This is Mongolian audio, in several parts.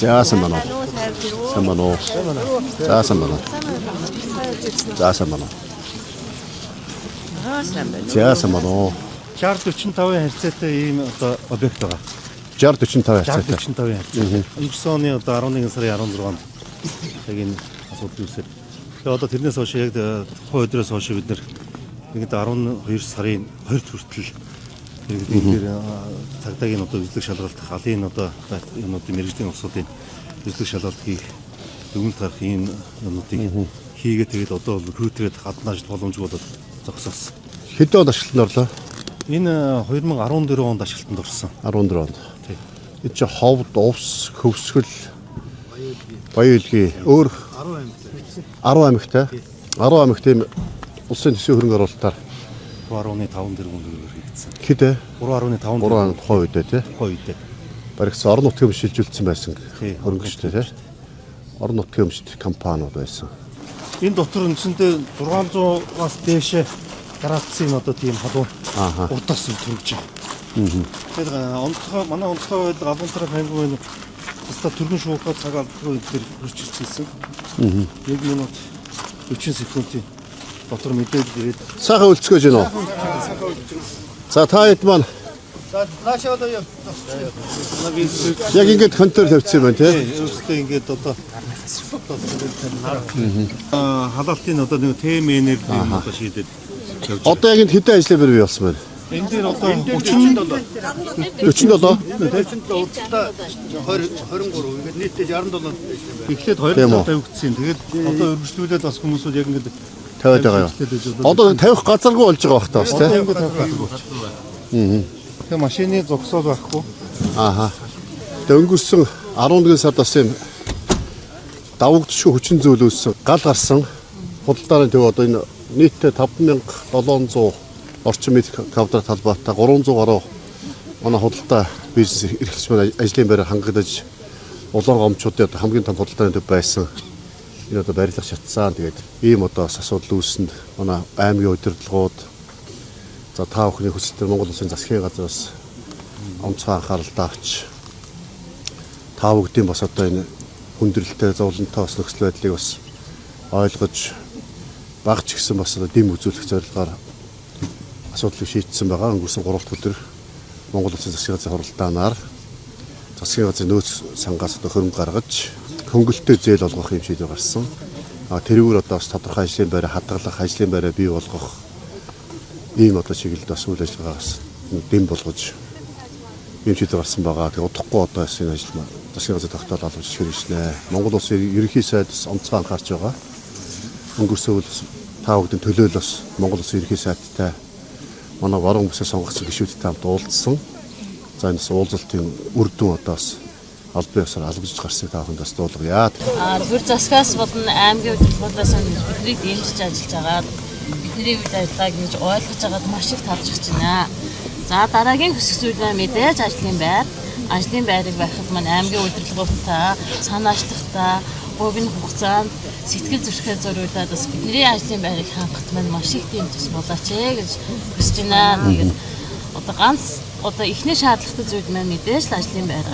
За 3만 원. 3만 원. За 3만 원. За 3만 원. За 3만 원. 60-45-ийн харьцаатай ийм одоо объект байгаа. 60-45 харьцаатай. 60-45-ийн харьцаатай. Өнгөрсөн оны одоо 11 сарын 16-нд яг энэ асуудал үүсээд. Тэгээ одоо тэрнээс хойш яг тухайн өдрөөс хойш бид нэр ингээд 12 сарын 2-р хүртэл энэ цагдаагийн одоо үзлэг шалгалт галын одоо юмнуудын мэргэжлийн усуудын үзлэг шалгалт хийх дүгнэлт гарах ийм юмнуудыг хийгээд тэгээд одоо хөөтрээд гадна ажил боломжгүй болоод зогсоосон. Хэдэн онд ашиглалтанд орлоо? Энэ 2014 онд ашиглалтанд орсон. 14 онд. Тийм. Энд чи ховд, увс, хөвсгөл, баялгийн өөр 10 аймагтай. 10 аймагт ийм улсын төсвийн хөрөнгө оруулалтаар 3.5 тэрбум төгрөгөөр хийгдсэн. хэд 3.5 3 тухайн үедээ тий. тухайн үедээ. Баригдсан орон нутгийн шилжүүлсэн байсан Тий. хөрөнгөчтэй тий. Орон нутгийн компаниуд байсан. Энэ дотор үндсэндээ 600-аас дээш градусын одоо тийм халуун урдаас төрж байгаа. Тэгэхээр манай онцгой байдал галуунтраа пангуин тастаа төргөн шуухад цаг алдахгүй дээр хурцчихсэн. Яг минут 40 секундын дотор мэдээлэл ирээд Сайхан үлцгөөж гинөө. За та хэд маань За наашаа одоо яа. яг ингэж контор тавьчихсан байна тий. өөрсдөө ингээд одоо халаалтын одоо нэг тэм энерги юм одоо шийдээд явж байгаа. Одоо яг энд хэдэн ажлын бэр бий болсон байна? Энэ дээр одоо 47. Урдтаа 23 ингээд нийтдээ 67 байсан. эхлээд 2 талаа тавигдсан. Тэгээд одоо өргөжлүүлээд бас хүмүүсүүд яг ингээд Тавиад байгаа юу? Одоо тавих газаргүй болж байгаа бах таа бас тий. ингээд тавих байхгүй. Тэгээ машины зогсоод байхгүй. Ааха. Тэгээ өнгөрсөн 11 сард бас юм давагдшгүй хүчин зүйлөөсөн гал гарсан худалдааны төв одоо энэ нийтдээ 5700 орчим метр квадрат талбайтай 300 гаруй манай худалдаа бизнес эрхлэгч маань ажлын байраар хангагдаж улаан гомчуудын одоо хамгийн том худалдааны төв байсан. Энэ одоо барилга шатсан. Тэгээд ийм одоо бас асуудал үүсэнд манай аймгийн удирдлагууд за та бүхний хүсэлтээр Монгол Улсын засгийн газраас онцгой анхааралтай авч та бүгдийн бас одоо энэ хүндрэлтэй зовлонтой бас нөхцөл байдлыг бас ойлгож багч гисэн бас одоо дэм үзүүлэх зорилгоор асуудлыг шийдсэн байгаа. Өнгөрсөн 3 дахь өдөр Монгол Улсын засгийн газрын хуралдаанаар засгийн газрын нөөц сангаас одоо хөрөнгө гаргаж хөнгөлөлтөй зээл олгох юм шийдвэр гарсан. Тэрүүгээр одоо бас тодорхой ажлын байраа хадгалах, ажлын байраа бий болгох ийм одоо чиглэлд бас үйл ажиллагаагаас дэм болгож ийм шийдвэр гарсан байгаа. Тэгээ удахгүй одоо энэ ажил маань засгийн газрын тогтоол албаж хэрэгжинэ. Монгол Улсын ерөнхий сайдс онцгой анхаарч байгаа. Өнгөрсөн үйл та бүхэн төлөөлөл бас Монгол Улсын ерөнхий сайдтай манай баруун бүсээ сонгогдсон гишүүдтэй хамт уулзсан. За энэ уулзалтын үр дүн одоо бас албан ёсоор албаж гарсныг та бүхэнд бас дуулгая. Бүр засгаас болон аймгийн удирдлагуудаас бидний дэмжиж ажиллаж байгаа бидний үйл ажиллагааг ингэж ойлгож байгаад маш их талархаж байна. За дараагийн хүсэх зүйл маань мэдээж ажлын байрыг барихад маань аймгийн удирдлагуудтай санаачлахтай богино хугацаанд сэтгэл зүрхээ зориулаад бас бидний ажлын байрыг хангахад маань маш их тийм тус болооч гэж хүсэж байна. Тэгээд одоо ганц одоо ихний шаардлагатай зүйл маань мэдээж л ажлын байр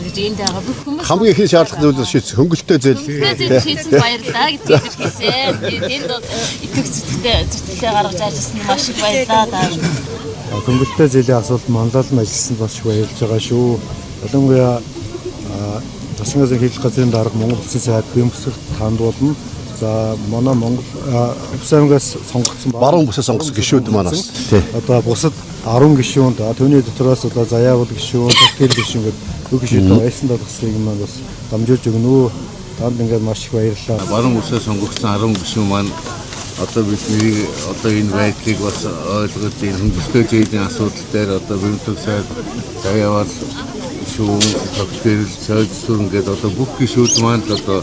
гэж энд байгаа бүх хүмүүс Хамгийн их шаардлагатай зүйл шийдсэн хөнгөлөлтөй зээл. шийдсэн баярлалаа гэдгийг хэлсэн. Энд итгэх зүтгэлээ гаргаж ажилласан маш их баярлалаа. Хөнгөлөлтөй зээлийн асуудал манлайлал нь ажилласанд бас их баярлж байгаа шүү. Ялангуяа засгийн газрын хэлэх газрын дарга Монгол Улсын сайд хэм бүсэгт танд болно. За манай Монгол Хувьс аймгаас сонгогдсон Баруун бүсээ сонгосон гишүүд манаас тий. одоо бусад 10 гишүүн түүний дотроос одоо Заяавал гишүүн, Тагтэр гишүүн гэдэг бүх гишүүдээ байсан талхсыг маань бас дамжуулж өгнө. Танд ингээд маш их баярлалаа. Баруун бүсээ сонгогдсон 10 гишүүн маань одоо бидний одоо энэ байдлыг бас ойлгож энэ хөнгөлөлтөй зээлийн асуудал дээр одоо Бэрэмтэг сайд Заяавал гишүүн, Тагтэр, Цайзсүр ингээд одоо бүх гишүүд маань одоо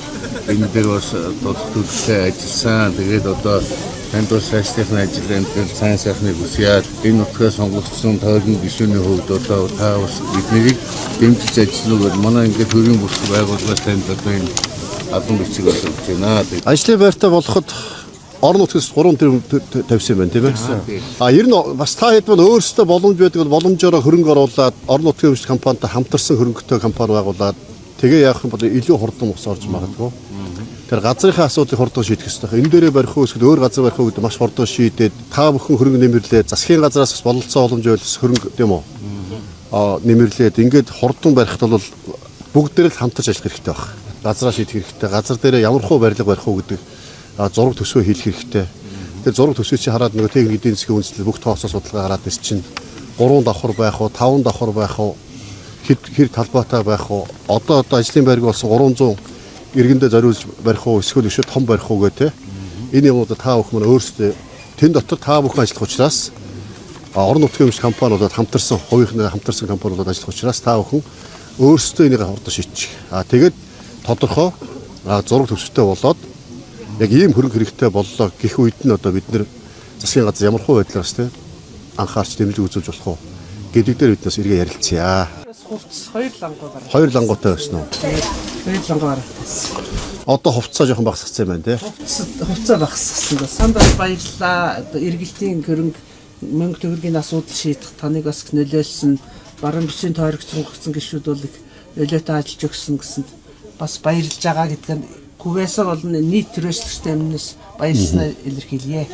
энэ дээр бас тодорхойлолтой ажилласан. Тэгээд одоо танд бас ажлын ажил энэ сайн сайхныг хүсье. Энэ нутгаас сонгогдсон тойрны гишүүний хувьд одоо та бас биднийг дэмжиж ажиллах манай ингээд төрийн бүртгэл байгууллагаас танд одоо энэ албан бичиг бас өгч байна. Ажлын байртаа болоход орон нутгаас 3 тэрбум тавьсан байна тийм ээ. Ер нь бас та хэд маань өөрсдөө боломж байдаг бол боломжоор хөрөнгө оруулаад орон нутгийн компанитай хамтарсан хөрөнгөтэй компани байгуулад Тэгээ яах юм бол илүү хурдан мус орж магадгүй. Тэр газрынхаа асуудлыг хурдан шийдэх хэрэгтэй. Энэ дээрээ барих уу эсвэл өөр газар барих уу гэдэг маш хурдан шийдээд та бүхэн хөрөнгө нэмэрлээ. Засгийн газраас бас бололцоо боломж байлс хөрөнгө тийм үү? Нэмэрлээд ингээд хурдан барихт бол бүгдээр л хамтарч ажиллах хэрэгтэй байна. Газраа шийдэх хэрэгтэй. Газар дээр ямар хуу барилга барих уу гэдэг зураг төсвөө хийх хэрэгтэй. Тэр зураг төсвөө чи хараад нөгөө техник эдийн засгийн үндэслэл бүх тооцоо судалгаа хараад ир чинь 3 давхар байх уу, 5 давхар байх уу, хэр талбайтай байх уу, одоо ажлын байрг болсон 300 иргэндээ зориулж барих уу, эсвэл өшөө том барих уу гэх тээ. Энэ юмудаа та бүхэн мань өөрсдөө тэн дотор та бүхэн ажиллах учраас орон нутгийн өмч компаниудад хамтарсан, хувийнхнаа хамтарсан компаниудад ажиллах учраас та бүхэн өөрсдөө энийг хурдан шийдчих. Тэгээд тодорхой зураг төвчтэй болоод яг ийм хөрөнгө хэрэгтэй боллоо гэх үед нь одоо бид нэр засгийн газар ямар хуу байдлаас тээ анхаарч дэмжиж үзүүлж болох уу гэдэг дээр биднээс эргээ ярилцъя. Хувцас 2 лангуу барах. 2 лангуутай байсан уу? 2 лангуу барах. Одоо хувцас жоохон багасгацсан юм байна тий. Хувцас багасгасан да. Сандас баярлаа. Одоо эргэлтийн хөрөнгө мөнгө төгрөгийн асуудал шийдэх таныг бас нөлөөлсөн баруун бичгийн тойрог сонгогдсон гишүүд бол нөлөөтэй ажиллаж өгсөн гэсэнд бас баярлж байгаа гэдгээр күвээсээ болон нийт төрөөслөгчтэй өмнөөс баярлснаа илэрхийлье.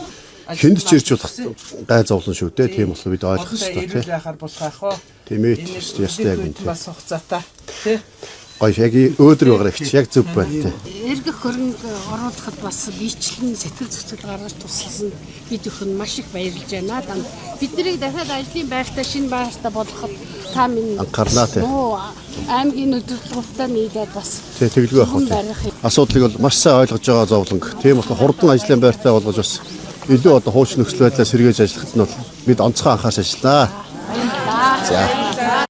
Хүнд ч ирж болох гай зовлон шүү дээ. Тийм болохоор бид ойлгох хэрэгтэй тий. Ирүүл яхаар болох ах уу? Тийм ээ. Ястай юм тий. Бас хугацаатай тий. Гой яг өөдөр байгаа их яг зөв байна тий. Эргэх хөрөнгө оруулахад бас бичлэн сэтгэл зүтгэл гаргаж тусалсан бид өхөн маш их баярлж байна. Бид нарыг дахиад ажлын байртаа шинэ байртаа болгоход та минь анхаарнаа тий. аймгийн өдөрлөгтэй нийлээд бас тий тэглгүй авах тий. Асуудлыг бол маш сайн ойлгож байгаа зовлонг. Тийм болохоор хурдан ажлын байртаа болгож бас илүү одоо хуучин нөхцөл байдлаа сэргээж ажиллахад нь бол бид онцгой анхаарч ажиллаа. баярлалаа. За